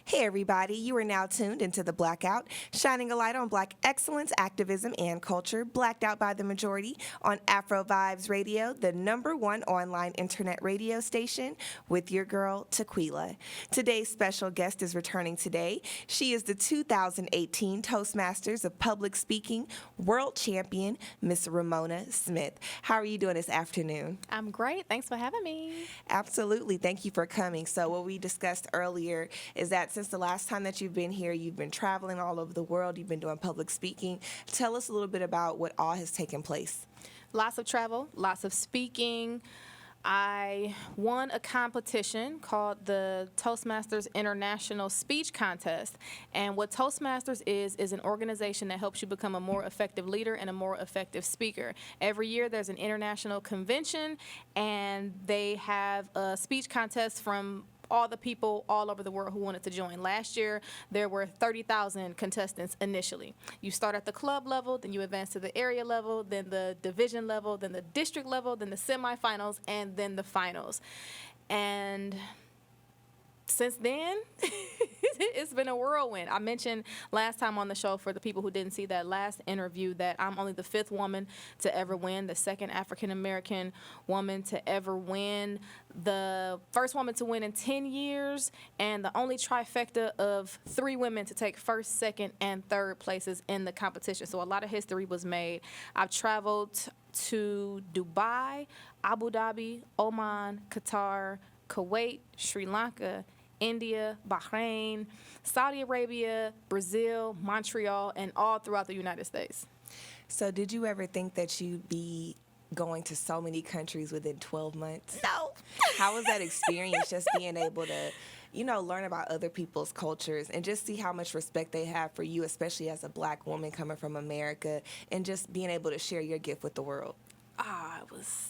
Hey everybody, you are now tuned into The Blackout, shining a light on Black excellence, activism, and culture, blacked out by the majority on AfroVibes Radio, the #1 online internet radio station, with your girl, Tukwila. Today's special guest is returning today. She is the 2018 Toastmasters of Public Speaking World Champion, Miss Ramona Smith. How are you doing this afternoon? I'm great. Thanks for having me. Absolutely. Thank you for coming. So what we discussed earlier is that since the last time that you've been here, you've been traveling all over the world, you've been doing public speaking. Tell us a little bit about what all has taken place. Lots of travel, lots of speaking. I won a competition called the Toastmasters International Speech Contest. And what Toastmasters is an organization that helps you become a more effective leader and a more effective speaker. Every year there's an international convention, and they have a speech contest from all the people all over the world who wanted to join. Last year, there were 30,000 contestants initially. You start at the club level, then you advance to the area level, then the division level, then the district level, then the semifinals, and then the finals. And since then, it's been a whirlwind. I mentioned last time on the show, for the people who didn't see that last interview, that I'm only the 5th woman to ever win, the 2nd African-American woman to ever win, the 1st woman to win in 10 years, and the only trifecta of 3 women to take 1st, 2nd, and 3rd places in the competition. So a lot of history was made. I've traveled to Dubai, Abu Dhabi, Oman, Qatar, Kuwait, Sri Lanka, India, Bahrain, Saudi Arabia, Brazil, Montreal, and all throughout the United States. So did you ever think that you'd be going to so many countries within 12 months? No. How was that experience, just being able to, learn about other people's cultures and just see how much respect they have for you, especially as a Black woman coming from America, and just being able to share your gift with the world?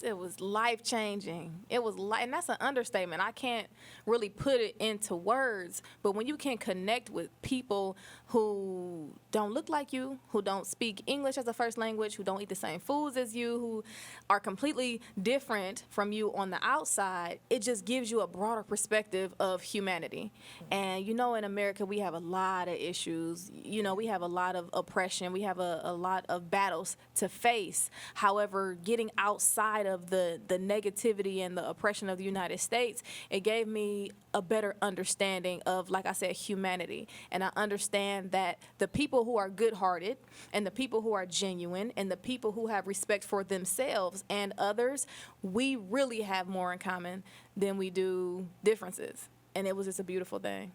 It was life-changing. And that's an understatement. I can't really put it into words, but when you can connect with people who don't look like you, who don't speak English as a first language, who don't eat the same foods as you, who are completely different from you on the outside, it just gives you a broader perspective of humanity. And in America, we have a lot of issues. We have a lot of oppression. We have a lot of battles to face. However, getting outside of the negativity and the oppression of the United States, it gave me a better understanding of, like I said, humanity. And I understand that the people who are good-hearted and the people who are genuine and the people who have respect for themselves and others, we really have more in common than we do differences. And it was just a beautiful thing.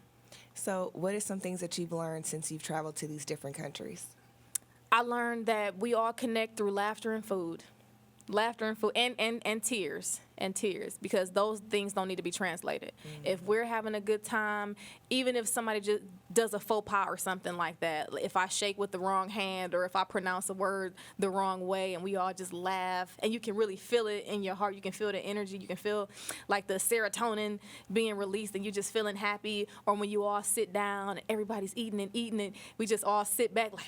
So what are some things that you've learned since you've traveled to these different countries? I learned that we all connect through laughter and food. Laughter and food and tears, because those things don't need to be translated. Mm-hmm. If we're having a good time, even if somebody just does a faux pas or something like that, if I shake with the wrong hand or if I pronounce a word the wrong way, and we all just laugh, and you can really feel it in your heart, you can feel the energy, you can feel like the serotonin being released and you're just feeling happy. Or when you all sit down and everybody's eating and we just all sit back like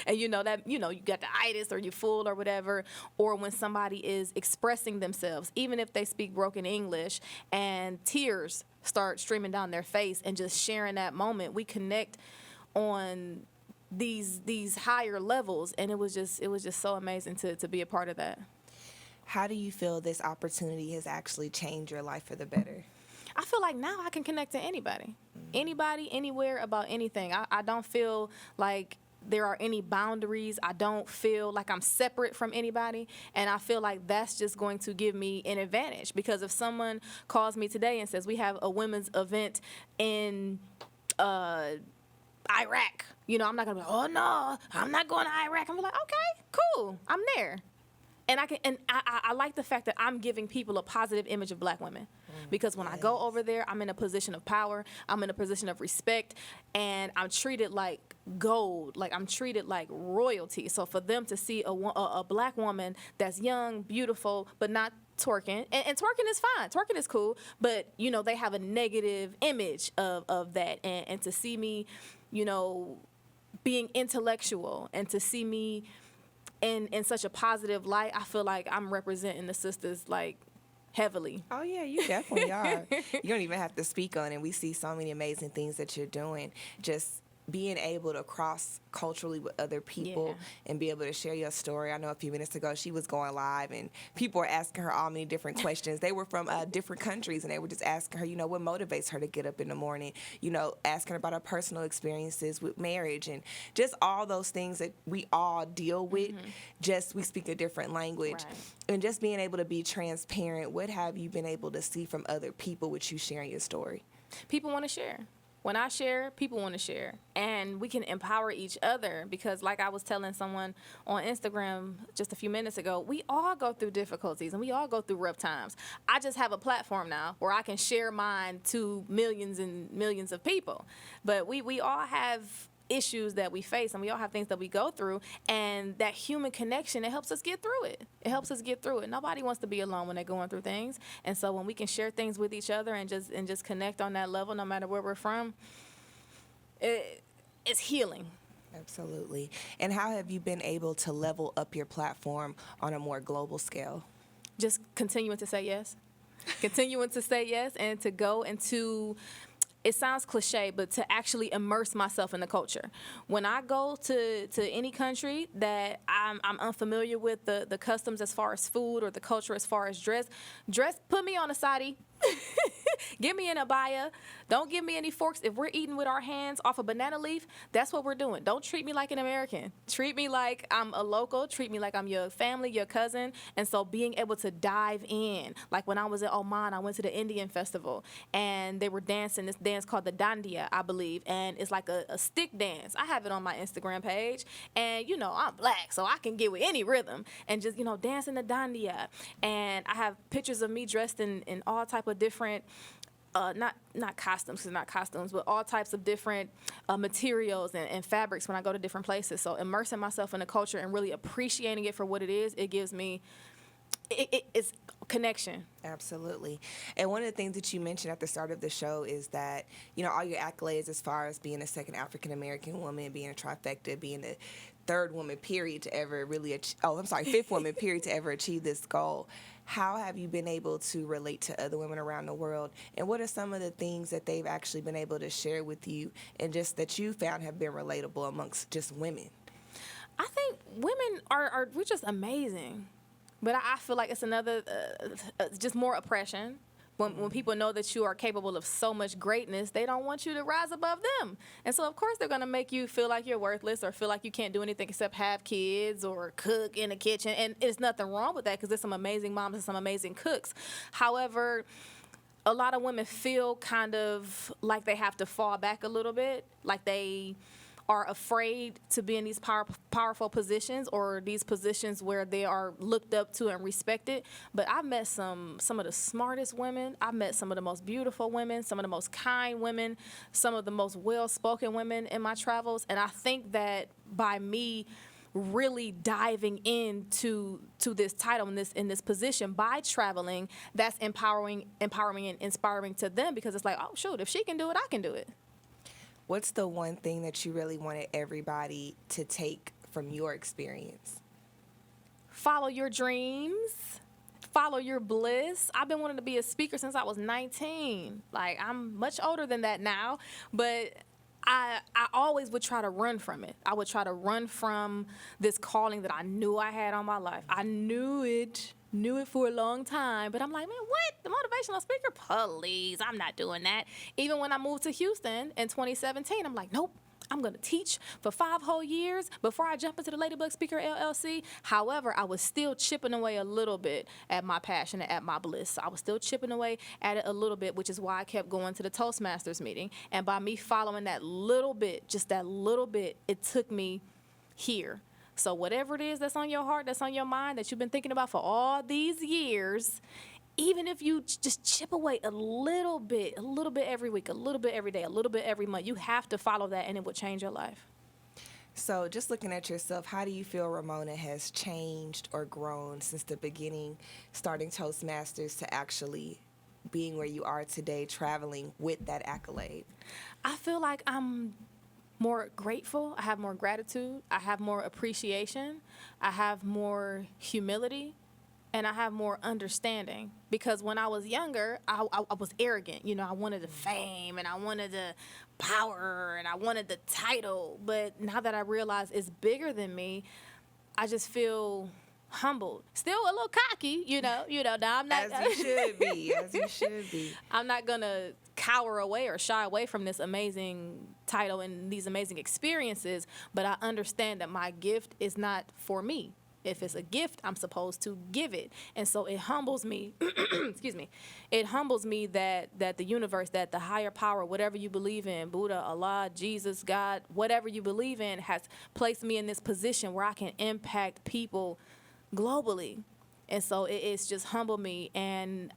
and you got the itis or you're full or whatever. Or when somebody is expressing themselves, even if they speak broken English, and tears start streaming down their face, and just sharing that moment, we connect on these higher levels. And it was just so amazing to be a part of that. How do you feel this opportunity has actually changed your life for the better? I feel like now I can connect to anybody, anywhere, about anything. I don't feel like there are any boundaries. I don't feel like I'm separate from anybody. And I feel like that's just going to give me an advantage, because if someone calls me today and says, we have a women's event in Iraq, I'm not going to be, oh, no, I'm not going to Iraq. I'm like, okay, cool, I'm there. And I like the fact that I'm giving people a positive image of Black women, because when I go over there, I'm in a position of power, I'm in a position of respect, and I'm treated like gold, like I'm treated like royalty. So for them to see a Black woman that's young, beautiful, but not twerking, and twerking is fine, twerking is cool, but they have a negative image of that, and to see me, being intellectual, and to see me in such a positive light, I feel like I'm representing the sisters like heavily. Oh, yeah, you definitely are. You don't even have to speak on it. We see so many amazing things that you're doing. Just being able to cross culturally with other people Yeah. and be able to share your story. I know a few minutes ago she was going live and people were asking her all many different questions. They were from different countries and they were just asking her, what motivates her to get up in the morning, asking her about her personal experiences with marriage and just all those things that we all deal with. Just we speak a different language. Right. And just being able to be transparent, what have you been able to see from other people with you sharing your story? People want to share. When I share, people want to share. And we can empower each other because, like I was telling someone on Instagram just a few minutes ago, we all go through difficulties and we all go through rough times. I just have a platform now where I can share mine to millions and millions of people. But we all have issues that we face and we all have things that we go through, and that human connection, it helps us get through it. It helps us get through it. Nobody wants to be alone when they're going through things, and so when we can share things with each other and just connect on that level, no matter where we're from, it's healing. Absolutely. And how have you been able to level up your platform on a more global scale? Just continuing to say yes. Continuing to say yes and to go into, it sounds cliche, but to actually immerse myself in the culture. When I go to any country that I'm unfamiliar with the customs as far as food or the culture as far as dress, put me on a sari. Give me an abaya. Don't give me any forks. If we're eating with our hands off a banana leaf, that's what we're doing. Don't treat me like an American. Treat me like I'm a local. Treat me like I'm your family, your cousin. And so being able to dive in. Like when I was in Oman, I went to the Indian festival, and they were dancing this dance called the dandiya, I believe. And it's like a stick dance. I have it on my Instagram page. And, I'm black, so I can get with any rhythm. And just, dancing the dandiya. And I have pictures of me dressed in all type of different not costumes, because not costumes, but all types of different materials and fabrics when I go to different places. So immersing myself in the culture and really appreciating it for what it is, it gives me, it's connection. Absolutely. And one of the things that you mentioned at the start of the show is that, all your accolades as far as being a second African-American woman, being a trifecta, being the third woman, period, to ever really fifth woman, period, to ever achieve this goal. How have you been able to relate to other women around the world? And what are some of the things that they've actually been able to share with you and just that you found have been relatable amongst just women? I think women we're just amazing. But I feel like it's another, just more oppression. When people know that you are capable of so much greatness, they don't want you to rise above them. And so, of course, they're going to make you feel like you're worthless or feel like you can't do anything except have kids or cook in the kitchen. And there's nothing wrong with that because there's some amazing moms and some amazing cooks. However, a lot of women feel kind of like they have to fall back a little bit, like they are afraid to be in these powerful positions or these positions where they are looked up to and respected. But I've met some of the smartest women. I've met some of the most beautiful women, some of the most kind women, some of the most well-spoken women in my travels. And I think that by me really diving into this title in this position by traveling, that's empowering and inspiring to them, because it's like, oh shoot, if she can do it, I can do it. What's the one thing that you really wanted everybody to take from your experience? Follow your dreams. Follow your bliss. I've been wanting to be a speaker since I was 19. Like, I'm much older than that now, but I always would try to run from it. I would try to run from this calling that I knew I had on my life. I knew it for a long time, but I'm like, man, what? The motivational speaker? Please, I'm not doing that. Even when I moved to Houston in 2017, I'm like, nope. I'm going to teach for 5 whole years before I jump into the Ladybug Speaker LLC. However, I was still chipping away a little bit at my passion and at my bliss. I was still chipping away at it a little bit, which is why I kept going to the Toastmasters meeting. And by me following that little bit, just that little bit, it took me here. So whatever it is that's on your heart, that's on your mind, that you've been thinking about for all these years, even if you just chip away a little bit every week, a little bit every day, a little bit every month, you have to follow that and it will change your life. So just looking at yourself, how do you feel Ramona has changed or grown since the beginning, starting Toastmasters to actually being where you are today, traveling with that accolade? I feel like I'm more grateful. I have more gratitude. I have more appreciation. I have more humility. and I have more understanding. Because when I was younger, I was arrogant. You know, I wanted the fame and I wanted the power and I wanted the title. But now that I realize it's bigger than me, I just feel humbled. Still a little cocky, you know. Now I'm not. As you should be. As you should be. I'm not gonna cower away or shy away from this amazing title and these amazing experiences. But I understand that my gift is not for me. If it's a gift, I'm supposed to give it. And so it humbles me, excuse me, it humbles me that the universe, that the higher power, whatever you believe in, Buddha, Allah, Jesus, God, whatever you believe in, has placed me in this position where I can impact people globally. And so it's just humbled me, and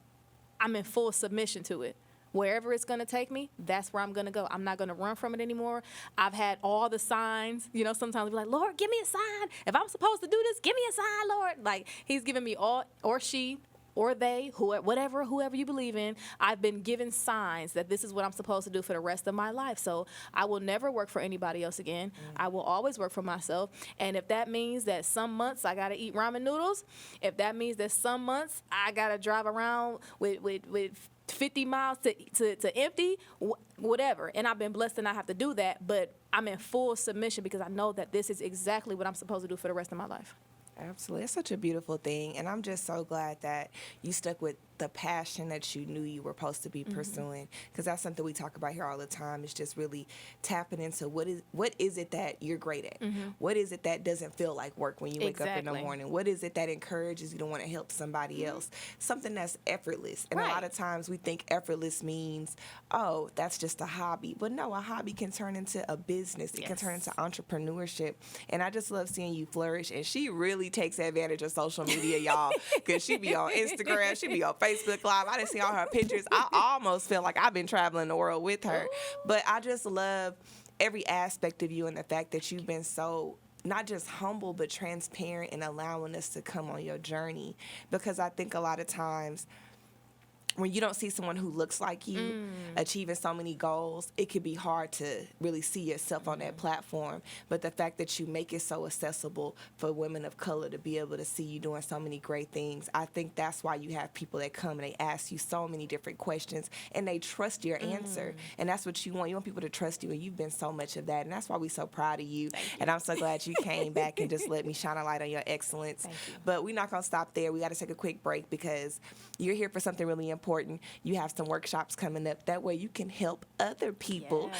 I'm in full submission to it. Wherever it's going to take me, that's where I'm going to go. I'm not going to run from it anymore. I've had all the signs. You know, sometimes I'll be like, Lord, give me a sign. If I'm supposed to do this, give me a sign, Lord. Like, he's given me all, or she, or they, whoever you believe in. I've been given signs that this is what I'm supposed to do for the rest of my life. So I will never work for anybody else again. I will always work for myself. And if that means that some months I got to eat ramen noodles, if that means that some months I got to drive around with 50 miles to empty, whatever. And I've been blessed to not have to do that, but I'm in full submission because I know that this is exactly what I'm supposed to do for the rest of my life. Absolutely. It's such a beautiful thing. And I'm just so glad that you stuck with the passion that you knew you were supposed to be pursuing, because that's something we talk about here all the time. It's just really tapping into what is it that you're great at? What is it that doesn't feel like work when you wake up in the morning? What is it that encourages you to want to help somebody else? Something that's effortless. And a lot of times we think effortless means, oh, that's just a hobby. But no, a hobby can turn into a business. It can turn into entrepreneurship. And I just love seeing you flourish. And she really takes advantage of social media, y'all, because she be on Instagram, she be on Facebook Live. I didn't see all her pictures. I almost feel like I've been traveling the world with her. But I just love every aspect of you and the fact that you've been so not just humble, but transparent in allowing us to come on your journey. Because I think a lot of times when you don't see someone who looks like you achieving so many goals, it can be hard to really see yourself on that platform. But the fact that you make it so accessible for women of color to be able to see you doing so many great things, I think that's why you have people that come and they ask you so many different questions and they trust your answer. And that's what you want. You want people to trust you, and you've been so much of that. And that's why we're so proud of you. And I'm so glad you came back and just let me shine a light on your excellence. But we're not going to stop there. We got to take a quick break because you're here for something really important. You have some workshops coming up. That way you can help other people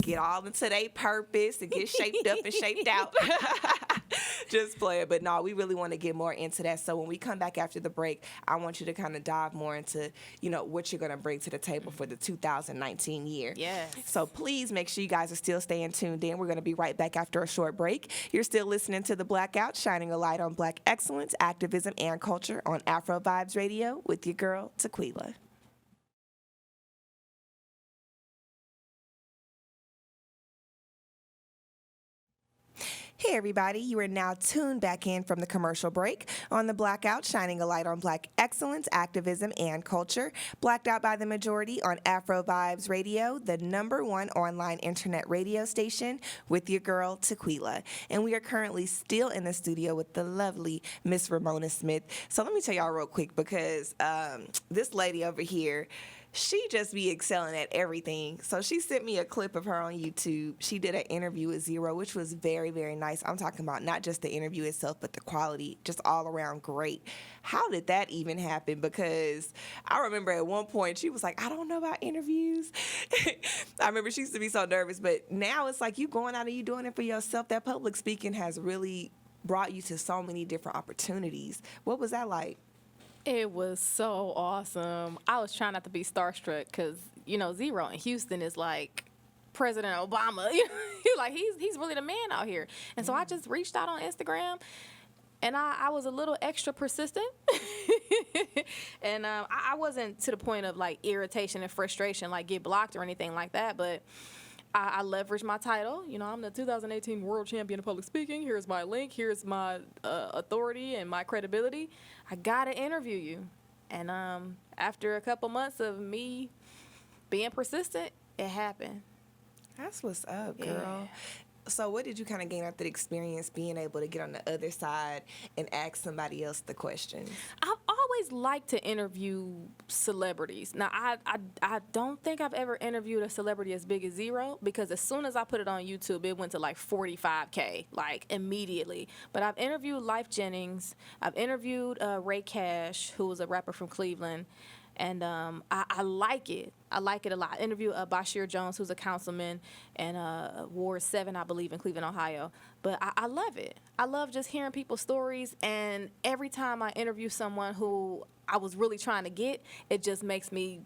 get all into their purpose and get shaped up and shaped out. Just play it. But no, we really want to get more into that. So when we come back after the break, I want you to kind of dive more into, you know, what you're going to bring to the table for the 2019 year. So please make sure you guys are still staying tuned in. We're going to be right back after a short break. You're still listening to The Blackout, shining a light on Black excellence, activism, and culture on AfroVibes Radio with your girl, Tukwila. Hey everybody, you are now tuned back in from the commercial break on The Blackout, shining a light on Black excellence, activism, and culture. Blacked out by the majority on AfroVibes Radio, the #1 online internet radio station with your girl, Tukwila. And we are currently still in the studio with the lovely Miss Ramona Smith. So let me tell y'all real quick, because this lady over here, she just be excelling at everything. So she sent me a clip of her on YouTube. She did an interview with Zero, which was very, very nice. I'm talking about not just the interview itself, but the quality, just all around great. How did that even happen? Because I remember at one point she was like, I don't know about interviews. I remember she used to be so nervous, but now it's like you going out and you doing it for yourself. That public speaking has really brought you to so many different opportunities. What was that like? It was so awesome. I was trying not to be starstruck because, you know, Zero in Houston is like President Obama. Like he's really the man out here. And so I just reached out on Instagram, and I was a little extra persistent. And I wasn't to the point of like irritation and frustration, like get blocked or anything like that. But I leveraged my title. You know, I'm the 2018 World Champion of Public Speaking. Here's my link. Here's my authority and my credibility. I got to interview you. And after a couple months of me being persistent, it happened. That's what's up, girl. So what did you kind of gain after the experience being able to get on the other side and ask somebody else the questions? I've always like to interview celebrities. Now, I don't think I've ever interviewed a celebrity as big as Zero, because as soon as I put it on YouTube, it went to like 45K, like immediately. But I've interviewed Lifechanging. I've interviewed Ray Cash, who was a rapper from Cleveland. And I like it. I like it a lot. I interviewed Bashir Jones, who's a councilman in Ward 7, I believe, in Cleveland, Ohio. But I love it. I love just hearing people's stories. And every time I interview someone who I was really trying to get, it just makes me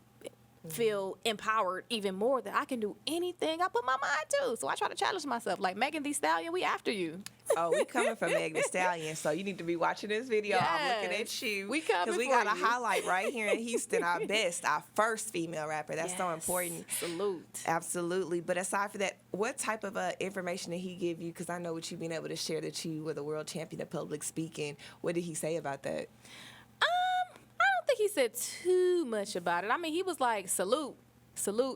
feel empowered even more that I can do anything I put my mind to. So I try to challenge myself. Like, Megan Thee Stallion, we after you. Oh, we coming from Megan Thee Stallion, so you need to be watching this video. Yes. I'm looking at you. We coming because we for got you. a highlight right here in Houston, our first female rapper. That's so important. Salute. Absolutely. But aside from that, what type of information did he give you? Because I know what you've been able to share, that you were the world champion of public speaking. What did he say about that? I don't think he said too much about it. I mean, he was like, salute.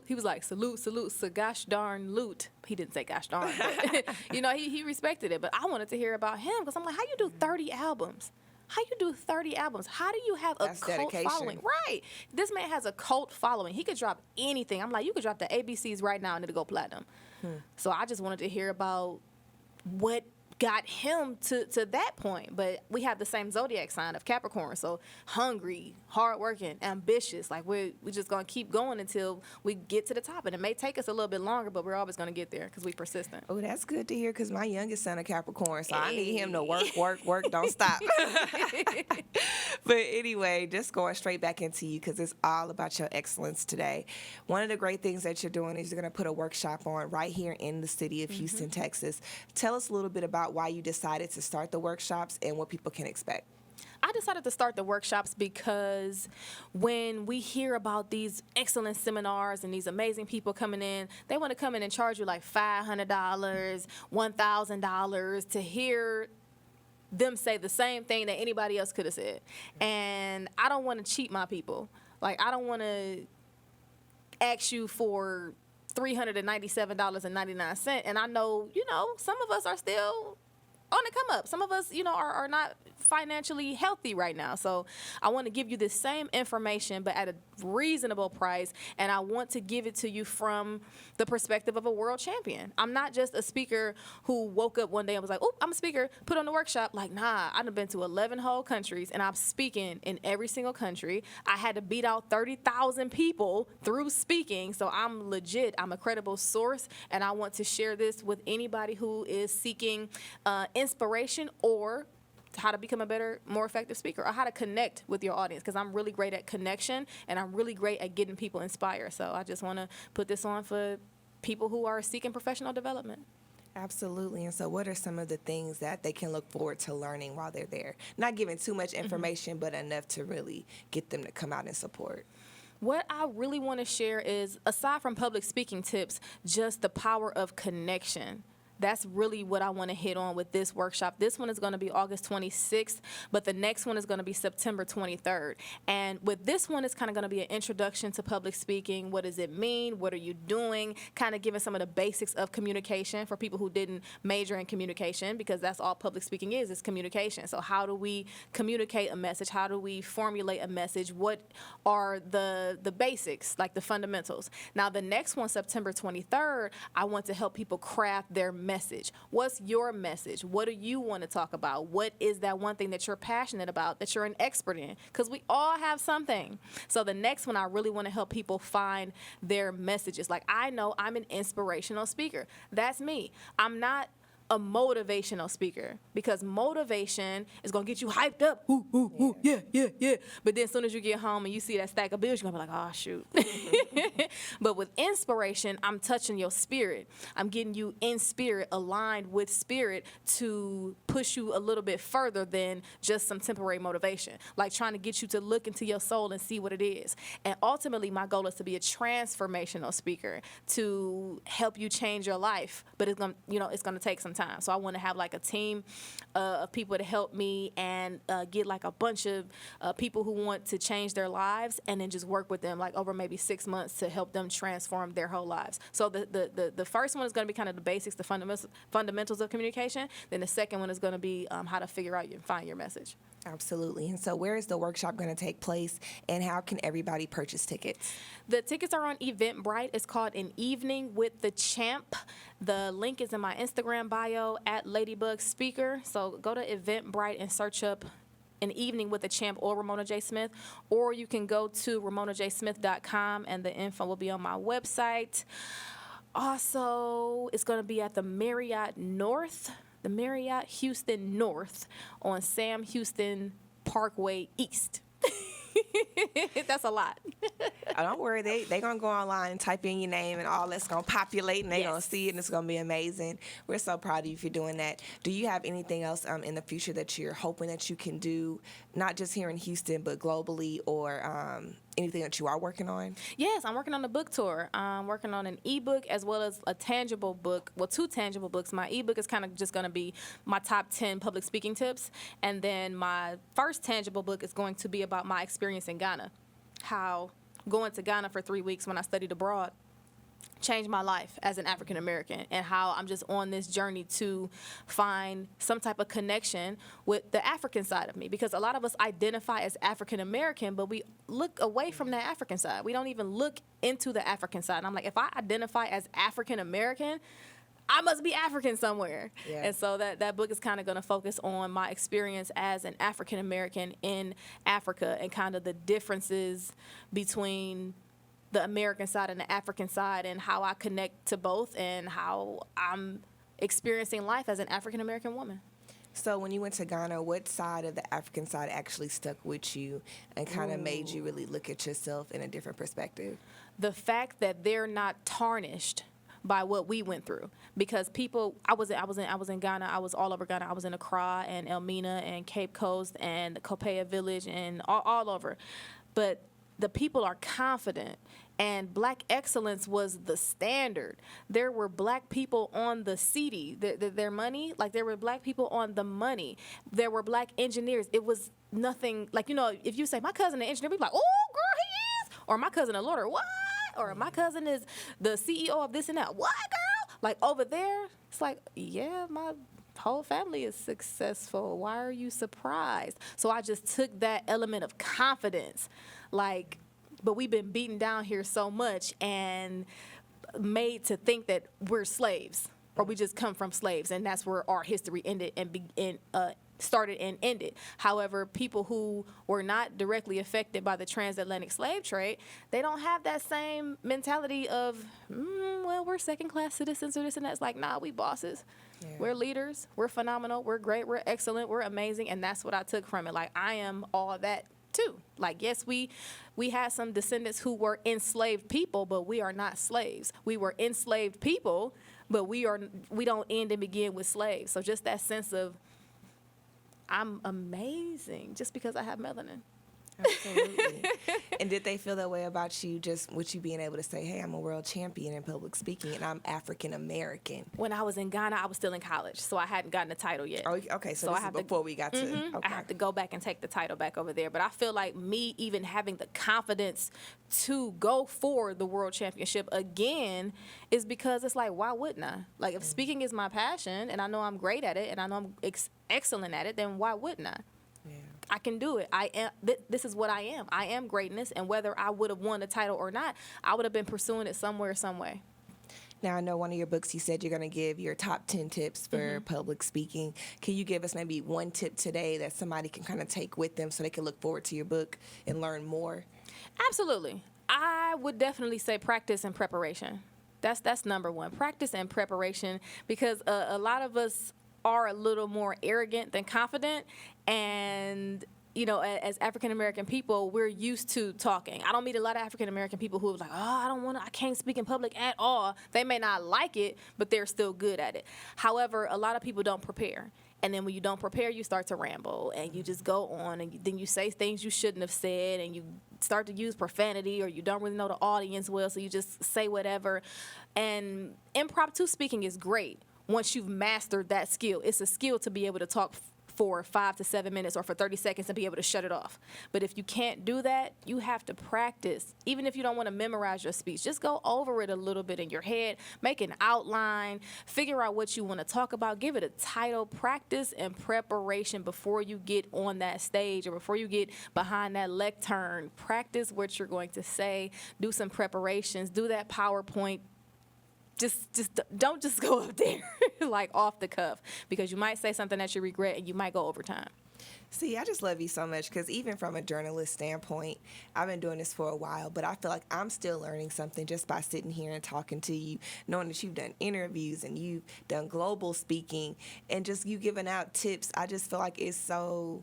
He was like, salute, so gosh darn loot. He didn't say gosh darn, but, you know, he respected it. But I wanted to hear about him, because I'm like, how you do 30 albums? How you do 30 albums? How do you have a That's cult dedication. following? Right. This man has a cult following. He could drop anything. I'm like, you could drop the ABCs right now and it'll go platinum. So I just wanted to hear about what got him to that point. But we have the same zodiac sign of Capricorn, so hungry, hardworking, ambitious. Like, we're just gonna keep going until we get to the top, and it may take us a little bit longer, but we're always gonna get there because we're persistent. Oh, that's good to hear, because my youngest son a Capricorn, so I need him to work, don't stop. But anyway, just going straight back into you, because it's all about your excellence today. One of the great things that you're doing is you're going to put a workshop on right here in the city of Houston, Texas. Tell us a little bit about why you decided to start the workshops and what people can expect. I decided to start the workshops because when we hear about these excellent seminars and these amazing people coming in, they want to come in and charge you like $500, $1,000 to hear them say the same thing that anybody else could have said. And I don't want to cheat my people. Like, I don't want to ask you for $397.99. And I know, you know, some of us are still on the come up. Some of us, you know, are not financially healthy right now. So I want to give you the same information, but at a reasonable price. And I want to give it to you from the perspective of a world champion. I'm not just a speaker who woke up one day and was like, oh, I'm a speaker, put on the workshop. Like, nah, I've been to 11 whole countries and I'm speaking in every single country. I had to beat out 30,000 people through speaking. So I'm legit. I'm a credible source. And I want to share this with anybody who is seeking inspiration or how to become a better, more effective speaker, or how to connect with your audience, because I'm really great at connection and I'm really great at getting people inspired. So I just want to put this on for people who are seeking professional development. Absolutely. And so what are some of the things that they can look forward to learning while they're there? Not giving too much information, but enough to really get them to come out and support. What I really want to share is, aside from public speaking tips, just the power of connection. That's really what I want to hit on with this workshop. This one is going to be August 26th, but the next one is going to be September 23rd. And with this one, it's kind of going to be an introduction to public speaking. What does it mean? What are you doing? Kind of giving some of the basics of communication for people who didn't major in communication, because that's all public speaking is communication. So how do we communicate a message? How do we formulate a message? What are the basics, like the fundamentals? Now, the next one, September 23rd, I want to help people craft their message. What's your message? What do you want to talk about? What is that one thing that you're passionate about, that you're an expert in? Because we all have something. So the next one, I really want to help people find their messages. Like, I know I'm an inspirational speaker. That's me. I'm not a motivational speaker, because motivation is going to get you hyped up. Ooh, ooh, ooh, yeah. But then as soon as you get home and you see that stack of bills, you're going to be like, oh, shoot. But with inspiration, I'm touching your spirit. I'm getting you in spirit, aligned with spirit, to push you a little bit further than just some temporary motivation, like trying to get you to look into your soul and see what it is. And ultimately, my goal is to be a transformational speaker, to help you change your life. But it's going to take some time. So I want to have like a team of people to help me, and get like a bunch of people who want to change their lives, and then just work with them like over maybe 6 months to help them transform their whole lives. So the first one is going to be kind of the basics, the fundamentals of communication. Then the second one is going going to be how to figure out and find your message. Absolutely. And so where is the workshop going to take place, and how can everybody purchase tickets? The tickets are on Eventbrite. It's called An Evening with the Champ. The link is in my Instagram bio at Ladybug Speaker. So go to Eventbrite and search up An Evening with the Champ or Ramona J. Smith, or you can go to ramonajsmith.com and the info will be on my website. Also, it's going to be at the Marriott Houston North on Sam Houston Parkway East. That's a lot. Oh, don't worry, they going to go online and type in your name, and all that's going to populate, and they're going to see it, and it's going to be amazing. We're so proud of you for doing that. Do you have anything else in the future that you're hoping that you can do, not just here in Houston, but globally, or anything that you are working on? Yes, I'm working on a book tour. I'm working on an ebook as well as a tangible book. Well, 2 tangible books. My ebook is kind of just going to be my top 10 public speaking tips. And then my first tangible book is going to be about my experience in Ghana. How going to Ghana for 3 weeks when I studied abroad changed my life as an African American, and how I'm just on this journey to find some type of connection with the African side of me, because a lot of us identify as African American, but we look away from that African side. We don't even look into the African side. And I'm like, if I identify as African American, I must be African somewhere. Yeah. And so that book is kind of going to focus on my experience as an African American in Africa, and kind of the differences between the American side and the African side, and how I connect to both, and how I'm experiencing life as an African American woman. So when you went to Ghana, what side of the African side actually stuck with you and kind of made you really look at yourself in a different perspective? The fact that they're not tarnished by what we went through, because people, I was in Ghana, I was all over Ghana. I was in Accra and Elmina and Cape Coast and Copiah Village and all over, but the people are confident, and Black excellence was the standard. There were Black people on the CD, their money, like there were Black people on the money. There were Black engineers. It was nothing, like, you know, if you say, my cousin an engineer, people be like, oh, girl, he is. Or my cousin a lawyer, what? Or my cousin is the CEO of this and that. What, girl? Like over there, it's like, yeah, my whole family is successful. Why are you surprised? So I just took that element of confidence, like, but we've been beaten down here so much and made to think that we're slaves, or we just come from slaves, and that's where our history ended and started and ended. However, people who were not directly affected by the transatlantic slave trade, they don't have that same mentality of, well, we're second-class citizens or this and that. It's like, nah, we bosses. Yeah. We're leaders. We're phenomenal. We're great. We're excellent. We're amazing. And that's what I took from it. Like, I am all that too. Like, yes, we had some descendants who were enslaved people, but we are not slaves. We were enslaved people, but we don't end and begin with slaves. So just that sense of, I'm amazing just because I have melanin. Absolutely. And did they feel that way about you, just with you being able to say, hey, I'm a world champion in public speaking and I'm African American? When I was in Ghana, I was still in college, so I hadn't gotten the title yet. Oh, okay, so this is before we got to... Okay. I have to go back and take the title back over there. But I feel like me even having the confidence to go for the world championship again is because it's like, why wouldn't I? Like, if speaking is my passion and I know I'm great at it and I know I'm excellent at it, then why wouldn't I? Yeah. I can do it. I am. This is what I am. I am greatness, and whether I would have won the title or not, I would have been pursuing it somewhere, some way. Now, I know one of your books, you said you're going to give your top 10 tips for public speaking. Can you give us maybe one tip today that somebody can kind of take with them so they can look forward to your book and learn more? Absolutely. I would definitely say practice and preparation. That's number one. Practice and preparation, because a lot of us are a little more arrogant than confident, and you know, as African American people, we're used to talking. I don't meet a lot of African American people who are like, oh, I can't speak in public at all. They may not like it, but they're still good at it. However, a lot of people don't prepare. And then when you don't prepare, you start to ramble and you just go on, and then you say things you shouldn't have said, and you start to use profanity, or you don't really know the audience well, so you just say whatever. And impromptu speaking is great once you've mastered that skill. It's a skill to be able to talk for 5 to 7 minutes or for 30 seconds and be able to shut it off. But if you can't do that, you have to practice. Even if you don't want to memorize your speech, just go over it a little bit in your head, make an outline, figure out what you want to talk about, give it a title, practice and preparation before you get on that stage or before you get behind that lectern. Practice what you're going to say, do some preparations, do that PowerPoint. Just don't just go up there like off the cuff, because you might say something that you regret and you might go over time. See, I just love you so much because even from a journalist standpoint, I've been doing this for a while, but I feel like I'm still learning something just by sitting here and talking to you, knowing that you've done interviews and you've done global speaking and just you giving out tips. I just feel like it's so,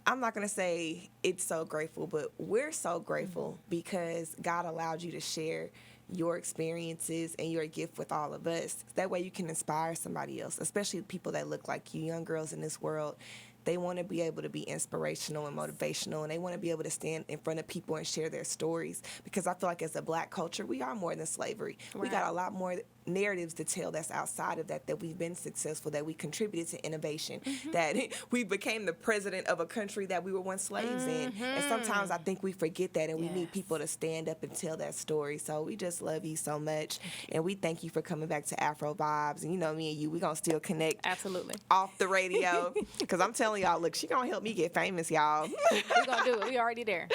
I'm not going to say it's so grateful, but we're so grateful because God allowed you to share your experiences and your gift with all of us. That way you can inspire somebody else, especially people that look like you, young girls in this world. They want to be able to be inspirational and motivational, and they want to be able to stand in front of people and share their stories, because I feel like as a black culture, we are more than slavery. Right. We got a lot more narratives to tell that's outside of that we've been successful, that we contributed to innovation, that we became the president of a country that we were once slaves in. And sometimes I think we forget that, and we need people to stand up and tell that story. So we just love you so much, and we thank you for coming back to AfroVibes. And you know, me and you, we're going to still connect. Absolutely. Off the radio, because I'm telling y'all, look, she going to help me get famous, y'all. We're going to do it. We already there.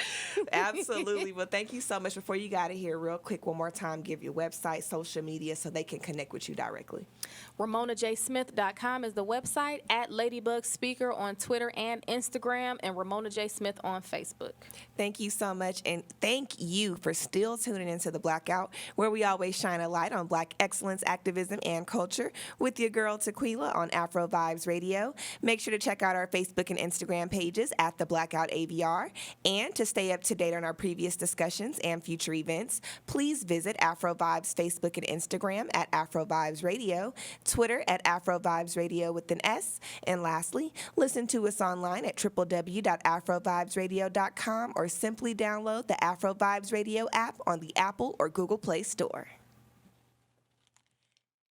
Absolutely. Well, thank you so much. Before you got out of here, real quick, one more time, give your website, social media, so they can connect with you directly. RamonaJSmith.com is the website, at Ladybug Speaker on Twitter and Instagram, and Ramona J. Smith on Facebook. Thank you so much, and thank you for still tuning into The Blackout, where we always shine a light on Black excellence, activism, and culture with your girl Tukwila on AfroVibes Radio. Make sure to check out our Facebook and Instagram pages at The Blackout AVR, and to stay up to date on our previous discussions and future events, please visit AfroVibes Facebook and Instagram at AfroVibes Radio, Twitter at AfroVibes Radio with an S, and lastly, listen to us online at www.afrovibesradio.com or simply download the AfroVibes Radio app on the Apple or Google Play Store.